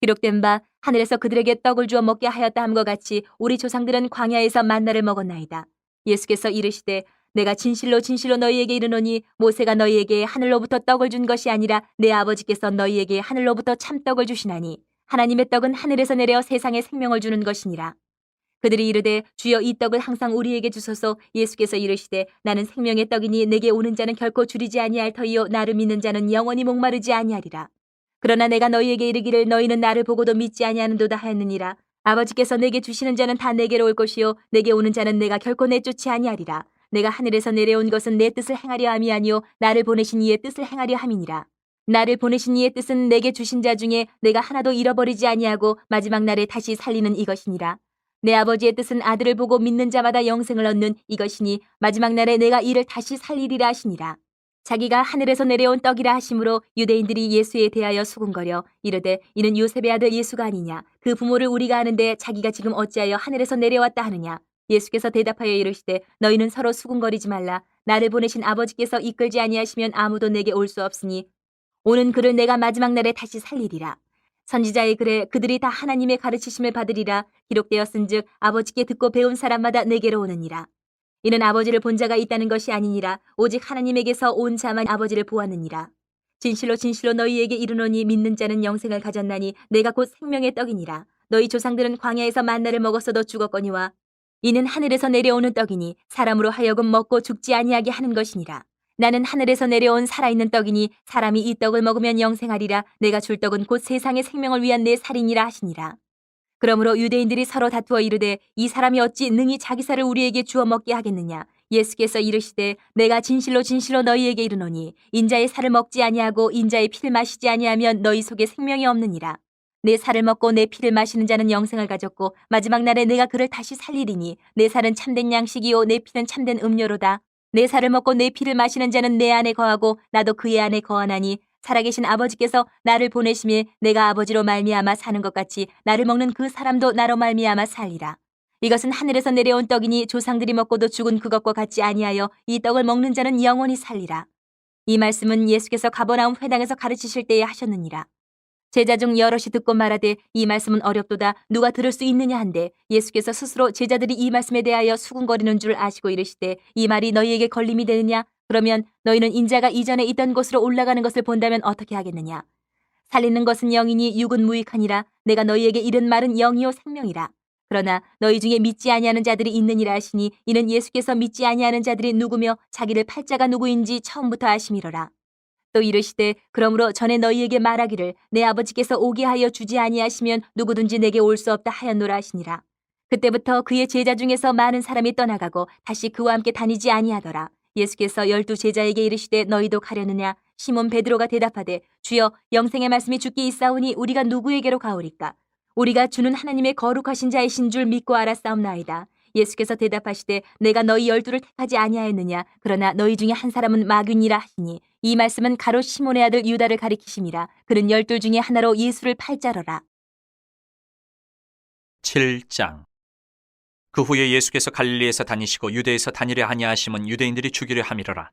기록된 바 하늘에서 그들에게 떡을 주어 먹게 하였다 함과 같이 우리 조상들은 광야에서 만나를 먹었나이다. 예수께서 이르시되 내가 진실로 진실로 너희에게 이르노니 모세가 너희에게 하늘로부터 떡을 준 것이 아니라 내 아버지께서 너희에게 하늘로부터 참떡을 주시나니 하나님의 떡은 하늘에서 내려 세상에 생명을 주는 것이니라. 그들이 이르되 주여 이 떡을 항상 우리에게 주소서. 예수께서 이르시되 나는 생명의 떡이니 내게 오는 자는 결코 줄이지 아니할 터이요 나를 믿는 자는 영원히 목마르지 아니하리라. 그러나 내가 너희에게 이르기를 너희는 나를 보고도 믿지 아니하는도다 하였느니라. 아버지께서 내게 주시는 자는 다 내게로 올 것이요 내게 오는 자는 내가 결코 내쫓지 아니하리라. 내가 하늘에서 내려온 것은 내 뜻을 행하려 함이 아니요 나를 보내신 이의 뜻을 행하려 함이니라. 나를 보내신 이의 뜻은 내게 주신 자 중에 내가 하나도 잃어버리지 아니하고 마지막 날에 다시 살리는 이것이니라. 내 아버지의 뜻은 아들을 보고 믿는 자마다 영생을 얻는 이것이니 마지막 날에 내가 이를 다시 살리리라 하시니라. 자기가 하늘에서 내려온 떡이라 하심으로 유대인들이 예수에 대하여 수군거려 이르되 이는 요셉의 아들 예수가 아니냐. 그 부모를 우리가 아는데 자기가 지금 어찌하여 하늘에서 내려왔다 하느냐. 예수께서 대답하여 이르시되 너희는 서로 수군거리지 말라. 나를 보내신 아버지께서 이끌지 아니하시면 아무도 내게 올 수 없으니 오는 그를 내가 마지막 날에 다시 살리리라. 선지자의 글에 그들이 다 하나님의 가르치심을 받으리라 기록되었은즉 아버지께 듣고 배운 사람마다 내게로 오느니라. 이는 아버지를 본 자가 있다는 것이 아니니라 오직 하나님에게서 온 자만 아버지를 보았느니라. 진실로 진실로 너희에게 이르노니 믿는 자는 영생을 가졌나니 내가 곧 생명의 떡이니라. 너희 조상들은 광야에서 만나를 먹었어도 죽었거니와 이는 하늘에서 내려오는 떡이니 사람으로 하여금 먹고 죽지 아니하게 하는 것이니라. 나는 하늘에서 내려온 살아있는 떡이니 사람이 이 떡을 먹으면 영생하리라. 내가 줄 떡은 곧 세상의 생명을 위한 내 살이니라 하시니라. 그러므로 유대인들이 서로 다투어 이르되 이 사람이 어찌 능히 자기 살을 우리에게 주어 먹게 하겠느냐. 예수께서 이르시되 내가 진실로 진실로 너희에게 이르노니 인자의 살을 먹지 아니하고 인자의 피를 마시지 아니하면 너희 속에 생명이 없느니라. 내 살을 먹고 내 피를 마시는 자는 영생을 가졌고 마지막 날에 내가 그를 다시 살리리니 내 살은 참된 양식이요 내 피는 참된 음료로다. 내 살을 먹고 내 피를 마시는 자는 내 안에 거하고 나도 그의 안에 거하나니 살아계신 아버지께서 나를 보내심에 내가 아버지로 말미암아 사는 것 같이 나를 먹는 그 사람도 나로 말미암아 살리라. 이것은 하늘에서 내려온 떡이니 조상들이 먹고도 죽은 그것과 같지 아니하여 이 떡을 먹는 자는 영원히 살리라. 이 말씀은 예수께서 가버나움 회당에서 가르치실 때에 하셨느니라. 제자 중 여럿이 듣고 말하되 이 말씀은 어렵도다 누가 들을 수 있느냐 한데 예수께서 스스로 제자들이 이 말씀에 대하여 수군거리는 줄 아시고 이르시되 이 말이 너희에게 걸림이 되느냐. 그러면 너희는 인자가 이전에 있던 곳으로 올라가는 것을 본다면 어떻게 하겠느냐. 살리는 것은 영이니 육은 무익하니라. 내가 너희에게 이른 말은 영이요 생명이라. 그러나 너희 중에 믿지 아니하는 자들이 있느니라 하시니 이는 예수께서 믿지 아니하는 자들이 누구며 자기를 팔자가 누구인지 처음부터 아심이로라. 또 이르시되 그러므로 전에 너희에게 말하기를 내 아버지께서 오게 하여 주지 아니하시면 누구든지 내게 올 수 없다 하였노라 하시니라. 그때부터 그의 제자 중에서 많은 사람이 떠나가고 다시 그와 함께 다니지 아니하더라. 예수께서 12 제자에게 이르시되 너희도 가려느냐. 시몬 베드로가 대답하되 주여 영생의 말씀이 주께 있사오니 우리가 누구에게로 가오리까. 우리가 주는 하나님의 거룩하신 자이신 줄 믿고 알았사옵나이다. 예수께서 대답하시되 내가 너희 12를 택하지 아니하였느냐. 그러나 너희 중에 한 사람은 마귀니라 하시니 이 말씀은 가롯 시몬의 아들 유다를 가리키심이라. 그는 12 중에 하나로 예수를 팔자러라. 7장. 그 후에 예수께서 갈릴리에서 다니시고 유대에서 다니려 하냐하심은 유대인들이 죽이려 함이로라.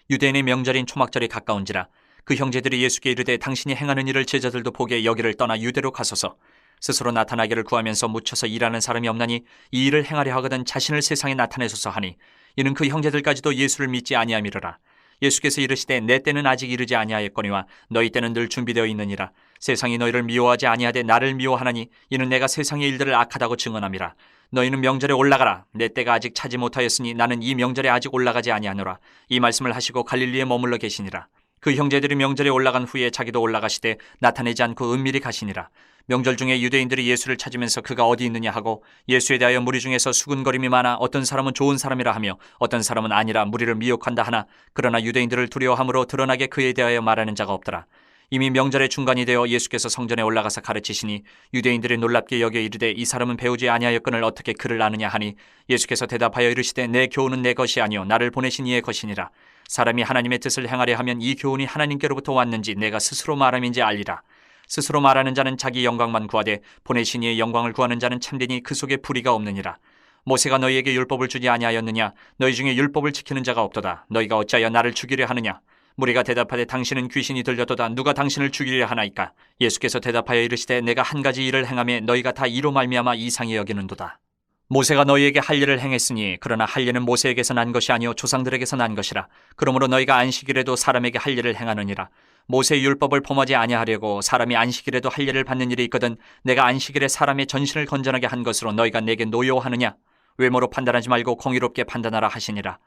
유대인의 명절인 초막절이 가까운지라. 그 형제들이 예수께 이르되 당신이 행하는 일을 제자들도 보게 여기를 떠나 유대로 가소서. 스스로 나타나기를 구하면서 묻혀서 일하는 사람이 없나니 이 일을 행하려 하거든 자신을 세상에 나타내소서 하니 이는 그 형제들까지도 예수를 믿지 아니함이로라. 예수께서 이르시되 내 때는 아직 이르지 아니하였거니와 너희 때는 늘 준비되어 있느니라. 세상이 너희를 미워하지 아니하되 나를 미워하나니 이는 내가 세상의 일들을 악하다고 증언함이라. 너희는 명절에 올라가라. 내 때가 아직 차지 못하였으니 나는 이 명절에 아직 올라가지 아니하노라. 이 말씀을 하시고 갈릴리에 머물러 계시니라. 그 형제들이 명절에 올라간 후에 자기도 올라가시되 나타내지 않고 은밀히 가시니라. 명절 중에 유대인들이 예수를 찾으면서 그가 어디 있느냐 하고 예수에 대하여 무리 중에서 수군거림이 많아 어떤 사람은 좋은 사람이라 하며 어떤 사람은 아니라 무리를 미혹한다 하나 그러나 유대인들을 두려워함으로 드러나게 그에 대하여 말하는 자가 없더라. 이미 명절의 중간이 되어 예수께서 성전에 올라가서 가르치시니 유대인들이 놀랍게 여겨 이르되 이 사람은 배우지 아니하였거늘 어떻게 그를 아느냐 하니 예수께서 대답하여 이르시되 내 교훈은 내 것이 아니요 나를 보내신 이의 것이니라. 사람이 하나님의 뜻을 행하려 하면 이 교훈이 하나님께로부터 왔는지 내가 스스로 말함인지 알리라. 스스로 말하는 자는 자기 영광만 구하되 보내신 이의 영광을 구하는 자는 참되니 그 속에 불의가 없느니라. 모세가 너희에게 율법을 주지 아니하였느냐. 너희 중에 율법을 지키는 자가 없도다. 너희가 어찌하여 나를 죽이려 하느냐. 무리가 대답하되 당신은 귀신이 들렸도다. 누가 당신을 죽이려 하나이까? 예수께서 대답하여 이르시되 내가 한 가지 일을 행하며 너희가 다 이로 말미암아 이상히 여기는도다. 모세가 너희에게 할 일을 행했으니 그러나 할 일은 모세에게서 난 것이 아니요 조상들에게서 난 것이라. 그러므로 너희가 안식일에도 사람에게 할 일을 행하느니라. 모세의 율법을 범하지 아니하려고 사람이 안식일에도 할 일을 받는 일이 있거든 내가 안식일에 사람의 전신을 건전하게 한 것으로 너희가 내게 노여워하느냐? 외모로 판단하지 말고 공의롭게 판단하라 하시니라.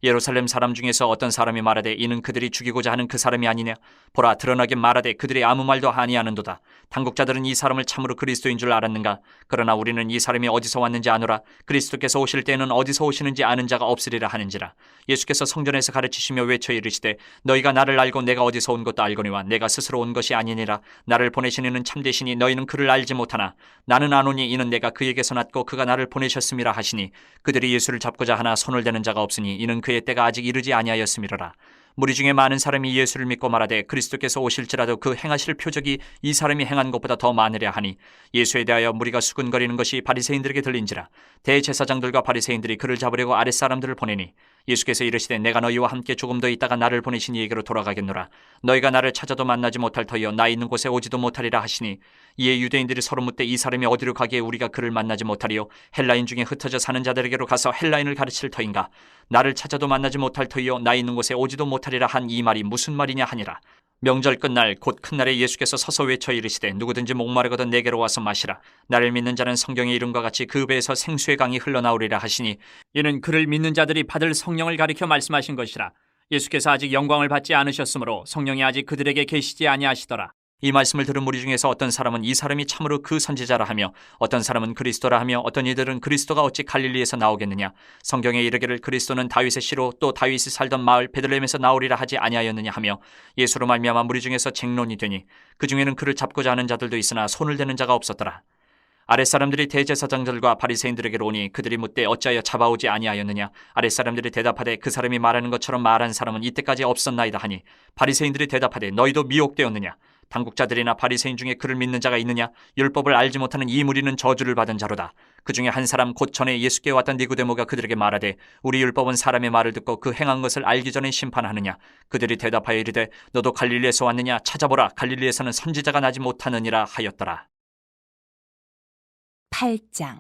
예루살렘 사람 중에서 어떤 사람이 말하되 이는 그들이 죽이고자 하는 그 사람이 아니냐? 보라 드러나게 말하되 그들이 아무 말도 아니하는도다. 당국자들은 이 사람을 참으로 그리스도인 줄 알았는가? 그러나 우리는 이 사람이 어디서 왔는지 아노라. 그리스도께서 오실 때에는 어디서 오시는지 아는 자가 없으리라 하는지라. 예수께서 성전에서 가르치시며 외쳐 이르시되 너희가 나를 알고 내가 어디서 온 것도 알거니와 내가 스스로 온 것이 아니니라. 나를 보내신 이는 참되시니 너희는 그를 알지 못하나 나는 아노니 이는 내가 그에게서 났고 그가 나를 보내셨음이라 하시니 그들이 예수를 잡고자 하나 손을 대는 자가 없으니 이는 그의 때가 아직 이르지 아니하였음이로라. 무리 중에 많은 사람이 예수를 믿고 말하되 그리스도께서 오실지라도 그 행하실 표적이 이 사람이 행한 것보다 더 많으랴 하니 예수에 대하여 무리가 수군거리는 것이 바리새인들에게 들린지라. 대제사장들과 바리새인들이 그를 잡으려고 아랫사람들을 보내니 예수께서 이르시되 내가 너희와 함께 조금 더 있다가 나를 보내신 이에게로 돌아가겠노라. 너희가 나를 찾아도 만나지 못할 터이요 나 있는 곳에 오지도 못하리라 하시니 이에 유대인들이 서로 묻되 이 사람이 어디로 가기에 우리가 그를 만나지 못하리요? 헬라인 중에 흩어져 사는 자들에게로 가서 헬라인을 가르칠 터인가? 나를 찾아도 만나지 못할 터이요 나 있는 곳에 오지도 못하리라 한 이 말이 무슨 말이냐 하니라. 명절 끝날 곧 큰 날에 예수께서 서서 외쳐 이르시되 누구든지 목마르거든 내게로 와서 마시라. 나를 믿는 자는 성경의 이름과 같이 그 배에서 생수의 강이 흘러나오리라 하시니 이는 그를 믿는 자들이 받을 성령을 가리켜 말씀하신 것이라. 예수께서 아직 영광을 받지 않으셨으므로 성령이 아직 그들에게 계시지 아니하시더라. 이 말씀을 들은 무리 중에서 어떤 사람은 이 사람이 참으로 그 선지자라 하며 어떤 사람은 그리스도라 하며 어떤 이들은 그리스도가 어찌 갈릴리에서 나오겠느냐? 성경에 이르기를 그리스도는 다윗의 씨로 또 다윗이 살던 마을 베들레헴에서 나오리라 하지 아니하였느냐 하며 예수로 말미암아 무리 중에서 쟁론이 되니 그 중에는 그를 잡고자 하는 자들도 있으나 손을 대는 자가 없었더라. 아랫사람들이 대제사장들과 바리새인들에게로 오니 그들이 묻되 어찌하여 잡아오지 아니하였느냐? 아랫사람들이 대답하되 그 사람이 말하는 것처럼 말한 사람은 이때까지 없었나이다 하니 바리새인들이 대답하되 너희도 미혹되었느냐? 당국자들이나 바리새인 중에 그를 믿는 자가 있느냐? 율법을 알지 못하는 이 무리는 저주를 받은 자로다. 그 중에 한 사람 곧 전에 예수께 왔던 니고데모가 그들에게 말하되 우리 율법은 사람의 말을 듣고 그 행한 것을 알기 전에 심판하느냐? 그들이 대답하여 이르되 너도 갈릴리에서 왔느냐? 찾아보라 갈릴리에서는 선지자가 나지 못하느니라 하였더라. 8장.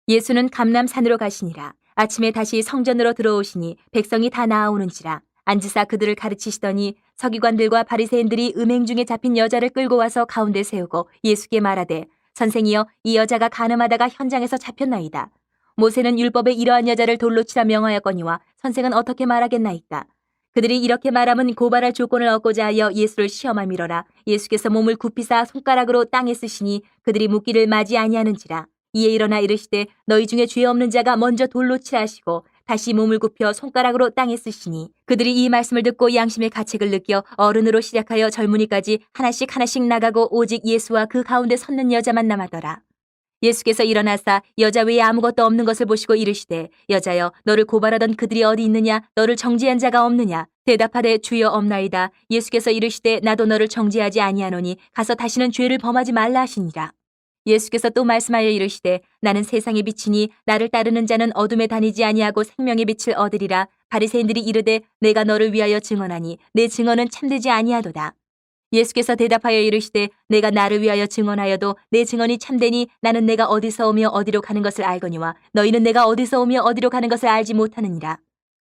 예수는 감람산으로 가시니라. 아침에 다시 성전으로 들어오시니 백성이 다 나아오는지라. 앉으사 그들을 가르치시더니 서기관들과 바리새인들이 음행 중에 잡힌 여자를 끌고 와서 가운데 세우고 예수께 말하되 선생이여 이 여자가 간음하다가 현장에서 잡혔나이다. 모세는 율법에 이러한 여자를 돌로 치라 명하였거니와 선생은 어떻게 말하겠나이까. 그들이 이렇게 말하면 고발할 조건을 얻고자 하여 예수를 시험함이로라. 예수께서 몸을 굽히사 손가락으로 땅에 쓰시니 그들이 묻기를 맞이 아니하는지라. 이에 일어나 이르시되 너희 중에 죄 없는 자가 먼저 돌로 치라 하시고 다시 몸을 굽혀 손가락으로 땅에 쓰시니 그들이 이 말씀을 듣고 양심의 가책을 느껴 어른으로 시작하여 젊은이까지 하나씩 하나씩 나가고 오직 예수와 그 가운데 섰는 여자만 남았더라. 예수께서 일어나사 여자 외에 아무것도 없는 것을 보시고 이르시되 여자여 너를 고발하던 그들이 어디 있느냐? 너를 정죄한 자가 없느냐? 대답하되 주여 없나이다. 예수께서 이르시되 나도 너를 정죄하지 아니하노니 가서 다시는 죄를 범하지 말라 하시니라. 예수께서 또 말씀하여 이르시되 나는 세상의 빛이니 나를 따르는 자는 어둠에 다니지 아니하고 생명의 빛을 얻으리라. 바리새인들이 이르되 내가 너를 위하여 증언하니 내 증언은 참되지 아니하도다. 예수께서 대답하여 이르시되 내가 나를 위하여 증언하여도 내 증언이 참되니 나는 내가 어디서 오며 어디로 가는 것을 알거니와 너희는 내가 어디서 오며 어디로 가는 것을 알지 못하느니라.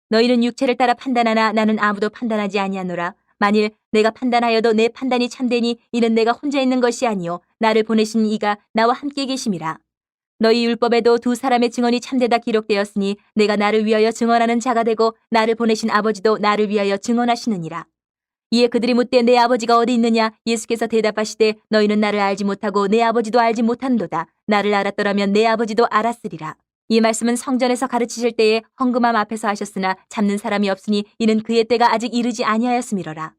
너희는 육체를 따라 판단하나 나는 아무도 판단하지 아니하노라. 만일 내가 판단하여도 내 판단이 참되니 이는 내가 혼자 있는 것이 아니요 나를 보내신 이가 나와 함께 계심이라. 너희 율법에도 두 사람의 증언이 참되다 기록되었으니 내가 나를 위하여 증언하는 자가 되고 나를 보내신 아버지도 나를 위하여 증언하시느니라. 이에 그들이 묻되 내 아버지가 어디 있느냐? 예수께서 대답하시되 너희는 나를 알지 못하고 내 아버지도 알지 못한도다. 나를 알았더라면 내 아버지도 알았으리라. 이 말씀은 성전에서 가르치실 때에 헌금함 앞에서 하셨으나 잡는 사람이 없으니 이는 그의 때가 아직 이르지 아니하였음이로라.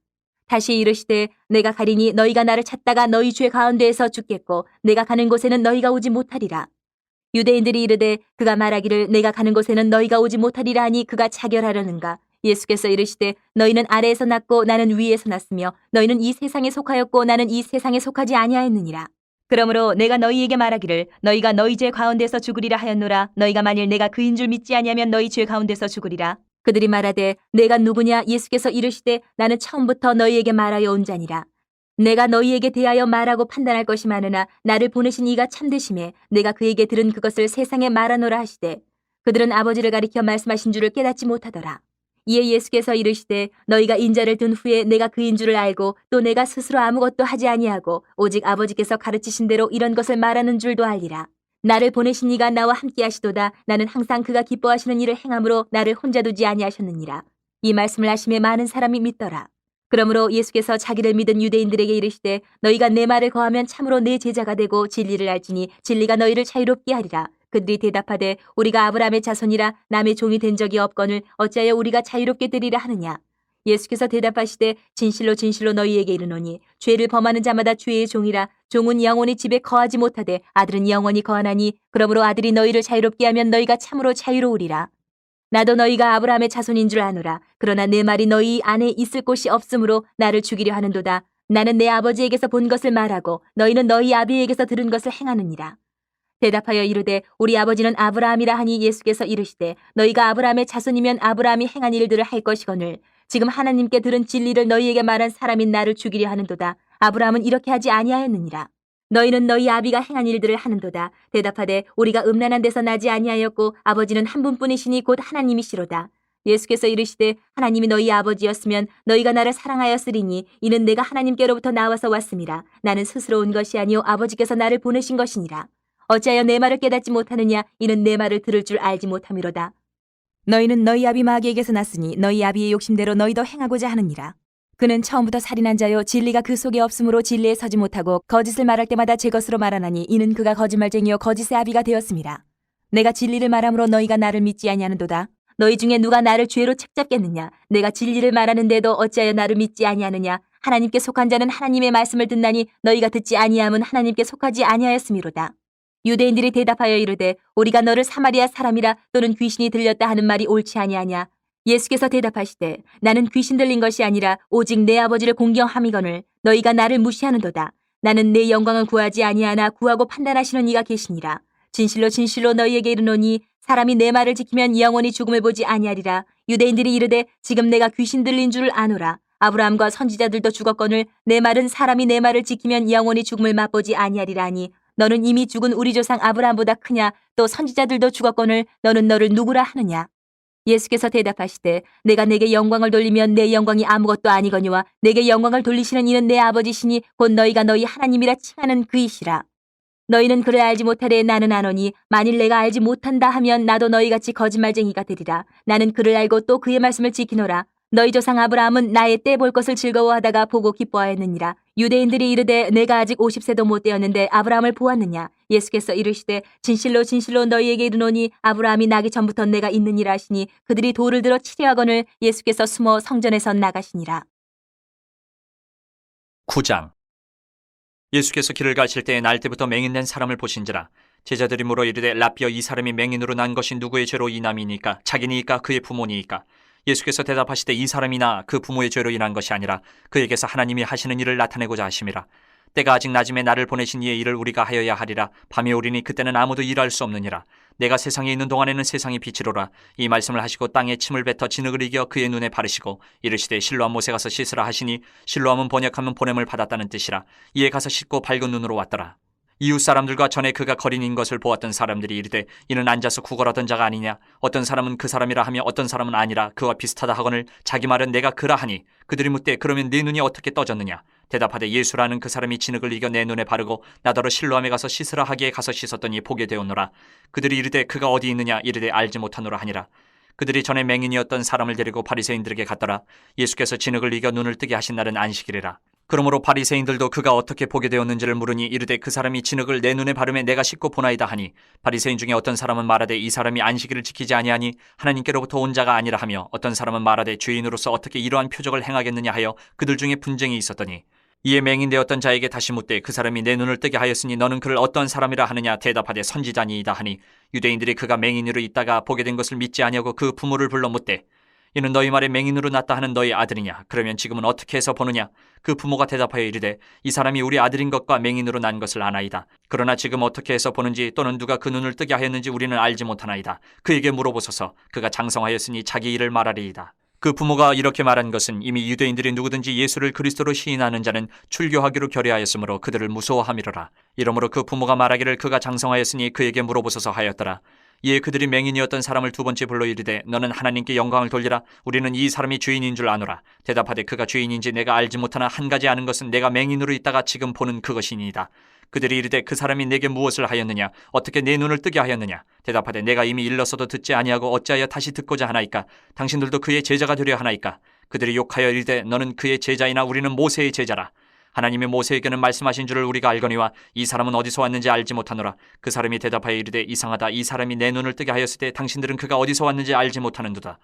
다시 이르시되 내가 가리니 너희가 나를 찾다가 너희 죄 가운데에서 죽겠고 내가 가는 곳에는 너희가 오지 못하리라. 유대인들이 이르되 그가 말하기를 내가 가는 곳에는 너희가 오지 못하리라 하니 그가 자결하려는가. 예수께서 이르시되 너희는 아래에서 났고 나는 위에서 났으며 너희는 이 세상에 속하였고 나는 이 세상에 속하지 아니하였느니라. 그러므로 내가 너희에게 말하기를 너희가 너희 죄 가운데서 죽으리라 하였노라. 너희가 만일 내가 그인 줄 믿지 아니하면 너희 죄 가운데서 죽으리라. 그들이 말하되 내가 누구냐? 예수께서 이르시되 나는 처음부터 너희에게 말하여 온 자니라. 내가 너희에게 대하여 말하고 판단할 것이 많으나 나를 보내신 이가 참되심에 내가 그에게 들은 그것을 세상에 말하노라 하시되 그들은 아버지를 가리켜 말씀하신 줄을 깨닫지 못하더라. 이에 예수께서 이르시되 너희가 인자를 둔 후에 내가 그인 줄을 알고 또 내가 스스로 아무것도 하지 아니하고 오직 아버지께서 가르치신 대로 이런 것을 말하는 줄도 알리라. 나를 보내신 이가 나와 함께 하시도다. 나는 항상 그가 기뻐하시는 일을 행함으로 나를 혼자 두지 아니하셨느니라. 이 말씀을 하심에 많은 사람이 믿더라. 그러므로 예수께서 자기를 믿은 유대인들에게 이르시되 너희가 내 말을 거하면 참으로 내 제자가 되고 진리를 알지니 진리가 너희를 자유롭게 하리라. 그들이 대답하되 우리가 아브라함의 자손이라 남의 종이 된 적이 없거늘 어찌하여 우리가 자유롭게 되리라 하느냐. 예수께서 대답하시되 진실로 진실로 너희에게 이르노니 죄를 범하는 자마다 죄의 종이라. 종은 영원히 집에 거하지 못하되 아들은 영원히 거하나니 그러므로 아들이 너희를 자유롭게 하면 너희가 참으로 자유로우리라. 나도 너희가 아브라함의 자손인 줄 아노라. 그러나 내 말이 너희 안에 있을 곳이 없으므로 나를 죽이려 하는도다. 나는 내 아버지에게서 본 것을 말하고 너희는 너희 아비에게서 들은 것을 행하느니라. 대답하여 이르되 우리 아버지는 아브라함이라 하니 예수께서 이르시되 너희가 아브라함의 자손이면 아브라함이 행한 일들을 할 것이거늘 지금 하나님께 들은 진리를 너희에게 말한 사람인 나를 죽이려 하는도다. 아브라함은 이렇게 하지 아니하였느니라. 너희는 너희 아비가 행한 일들을 하는도다. 대답하되 우리가 음란한 데서 나지 아니하였고 아버지는 한 분뿐이시니 곧 하나님이시로다. 예수께서 이르시되 하나님이 너희 아버지였으면 너희가 나를 사랑하였으리니 이는 내가 하나님께로부터 나와서 왔음이라. 나는 스스로 온 것이 아니요 아버지께서 나를 보내신 것이니라. 어찌하여 내 말을 깨닫지 못하느냐? 이는 내 말을 들을 줄 알지 못함이로다. 너희는 너희 아비 마귀에게서 났으니 너희 아비의 욕심대로 너희도 행하고자 하느니라. 그는 처음부터 살인한 자요 진리가 그 속에 없으므로 진리에 서지 못하고 거짓을 말할 때마다 제 것으로 말하나니 이는 그가 거짓말쟁이요 거짓의 아비가 되었음이라. 내가 진리를 말함으로 너희가 나를 믿지 아니하는도다. 너희 중에 누가 나를 죄로 책잡겠느냐? 내가 진리를 말하는데도 어찌하여 나를 믿지 아니하느냐? 하나님께 속한 자는 하나님의 말씀을 듣나니 너희가 듣지 아니함은 하나님께 속하지 아니하였음이로다. 유대인들이 대답하여 이르되 우리가 너를 사마리아 사람이라 또는 귀신이 들렸다 하는 말이 옳지 아니하냐? 예수께서 대답하시되 나는 귀신 들린 것이 아니라 오직 내 아버지를 공경함이거늘 너희가 나를 무시하는도다. 나는 내 영광을 구하지 아니하나 구하고 판단하시는 이가 계시니라. 진실로 진실로 너희에게 이르노니 사람이 내 말을 지키면 영원히 죽음을 보지 아니하리라. 유대인들이 이르되 지금 내가 귀신 들린 줄을 아노라. 아브라함과 선지자들도 죽었거늘 내 말은 사람이 내 말을 지키면 영원히 죽음을 맛보지 아니하리라 하니 너는 이미 죽은 우리 조상 아브라함보다 크냐? 또 선지자들도 죽었거늘 너는 너를 누구라 하느냐? 예수께서 대답하시되 내가 내게 영광을 돌리면 내 영광이 아무것도 아니거니와 내게 영광을 돌리시는 이는 내 아버지시니 곧 너희가 너희 하나님이라 칭하는 그이시라. 너희는 그를 알지 못하되 나는 아노니 만일 내가 알지 못한다 하면 나도 너희같이 거짓말쟁이가 되리라. 나는 그를 알고 또 그의 말씀을 지키노라. 너희 조상 아브라함은 나의 때 볼 것을 즐거워하다가 보고 기뻐하였느니라. 유대인들이 이르되 내가 아직 50세도 못 되었는데 아브라함을 보았느냐? 예수께서 이르시되 진실로 진실로 너희에게 이르노니 아브라함이 나기 전부터 내가 있느니라 하시니 그들이 돌을 들어 치려하거늘 예수께서 숨어 성전에서 나가시니라. 9장. 예수께서 길을 가실 때에 날 때부터 맹인된 사람을 보신지라. 제자들이 물어 이르되 라삐여 이 사람이 맹인으로 난 것이 누구의 죄로 인함이니까? 자기니까 그의 부모니이까? 예수께서 대답하시되 이 사람이나 그 부모의 죄로 인한 것이 아니라 그에게서 하나님이 하시는 일을 나타내고자 하심이라. 때가 아직 낮음에 나를 보내신 이의 일을 우리가 하여야 하리라. 밤이 오리니 그때는 아무도 일할 수 없느니라. 내가 세상에 있는 동안에는 세상이 빛이로라. 이 말씀을 하시고 땅에 침을 뱉어 진흙을 이겨 그의 눈에 바르시고 이르시되 실로암 못에 가서 씻으라 하시니 실로암은 번역하면 보냄을 받았다는 뜻이라. 이에 가서 씻고 밝은 눈으로 왔더라. 이웃 사람들과 전에 그가 거린인 것을 보았던 사람들이 이르되 이는 앉아서 구걸하던 자가 아니냐? 어떤 사람은 그 사람이라 하며 어떤 사람은 아니라 그와 비슷하다 하거늘 자기 말은 내가 그라 하니 그들이 묻되 그러면 네 눈이 어떻게 떠졌느냐? 대답하되 예수라는 그 사람이 진흙을 이겨 내 눈에 바르고 나더러 실로암에 가서 씻으라 하기에 가서 씻었더니 보게 되었노라. 그들이 이르되 그가 어디 있느냐? 이르되 알지 못하노라 하니라. 그들이 전에 맹인이었던 사람을 데리고 바리새인들에게 갔더라. 예수께서 진흙을 이겨 눈을 뜨게 하신 날은 안식일이라. 그러므로 바리새인들도 그가 어떻게 보게 되었는지를 물으니 이르되 그 사람이 진흙을 내 눈에 바르매 내가 씻고 보나이다 하니 바리새인 중에 어떤 사람은 말하되 이 사람이 안식일을 지키지 아니하니 하나님께로부터 온 자가 아니라 하며 어떤 사람은 말하되 죄인으로서 어떻게 이러한 표적을 행하겠느냐 하여 그들 중에 분쟁이 있었더니 이에 맹인되었던 자에게 다시 묻되 그 사람이 내 눈을 뜨게 하였으니 너는 그를 어떠한 사람이라 하느냐? 대답하되 선지자니이다 하니 유대인들이 그가 맹인으로 있다가 보게 된 것을 믿지 아니하고 그 부모를 불러 묻되 이는 너희 말에 맹인으로 났다 하는 너희 아들이냐? 그러면 지금은 어떻게 해서 보느냐? 그 부모가 대답하여 이르되 이 사람이 우리 아들인 것과 맹인으로 난 것을 아나이다. 그러나 지금 어떻게 해서 보는지 또는 누가 그 눈을 뜨게 하였는지 우리는 알지 못하나이다. 그에게 물어보소서. 그가 장성하였으니 자기 일을 말하리이다. 그 부모가 이렇게 말한 것은 이미 유대인들이 누구든지 예수를 그리스도로 시인하는 자는 출교하기로 결의하였으므로 그들을 무서워함이로라. 이러므로 그 부모가 말하기를 그가 장성하였으니 그에게 물어보소서 하였더라. 이에 그들이 맹인이었던 사람을 두 번째 불러 이르되 너는 하나님께 영광을 돌리라. 우리는 이 사람이 주인인 줄 아노라. 대답하되 그가 주인인지 내가 알지 못하나 한 가지 아는 것은 내가 맹인으로 있다가 지금 보는 그것이니이다. 그들이 이르되 그 사람이 내게 무엇을 하였느냐? 어떻게 내 눈을 뜨게 하였느냐? 대답하되 내가 이미 일렀어도 듣지 아니하고 어찌하여 다시 듣고자 하나이까? 당신들도 그의 제자가 되려 하나이까? 그들이 욕하여 이르되 너는 그의 제자이나 우리는 모세의 제자라. 하나님이 모세에게는 말씀하신 줄을 우리가 알거니와 이 사람은 어디서 왔는지 알지 못하노라. 그 사람이 대답하여 이르되 이상하다. 이 사람이 내 눈을 뜨게 하였을 때 당신들은 그가 어디서 왔는지 알지 못하는도다.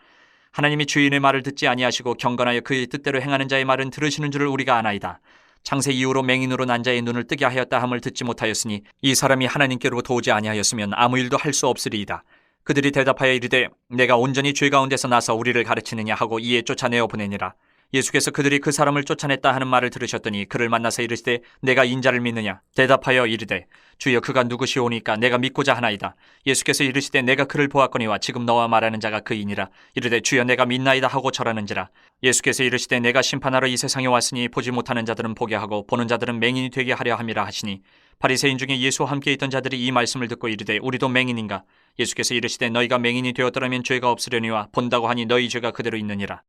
하나님이 주인의 말을 듣지 아니하시고 경건하여 그의 뜻대로 행하는 자의 말은 들으시는 줄을 우리가 아나이다. 창세 이후로 맹인으로 난 자의 눈을 뜨게 하였다 함을 듣지 못하였으니 이 사람이 하나님께로부터 오지 아니하였으면 아무 일도 할 수 없으리이다. 그들이 대답하여 이르되 내가 온전히 죄 가운데서 나서 우리를 가르치느냐 하고 이에 쫓아내어 보내니라. 예수께서 그들이 그 사람을 쫓아냈다 하는 말을 들으셨더니 그를 만나서 이르시되 내가 인자를 믿느냐? 대답하여 이르되 주여 그가 누구시오니까 내가 믿고자 하나이다. 예수께서 이르시되 내가 그를 보았거니와 지금 너와 말하는 자가 그이니라. 이르되 주여 내가 믿나이다 하고 절하는지라. 예수께서 이르시되 내가 심판하러 이 세상에 왔으니 보지 못하는 자들은 보게 하고 보는 자들은 맹인이 되게 하려 함이라 하시니 바리새인 중에 예수와 함께 있던 자들이 이 말씀을 듣고 이르되 우리도 맹인인가? 예수께서 이르시되 너희가 맹인이 되었더라면 죄가 없으려니와 본다고 하니 너희 죄가 그대로 있느니라.